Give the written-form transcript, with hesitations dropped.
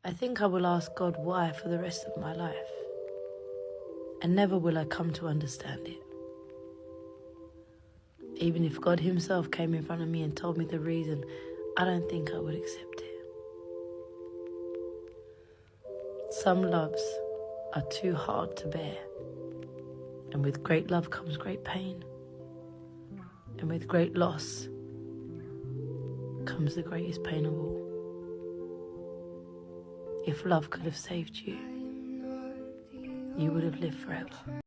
I think I will ask God why for the rest of my life, and never will I come to understand it. Even if God himself came in front of me and told me the reason, I don't think I would accept it. Some loves are too hard to bear, and with great love comes great pain, and with great loss comes the greatest pain of all. If love could have saved you, you would have lived forever.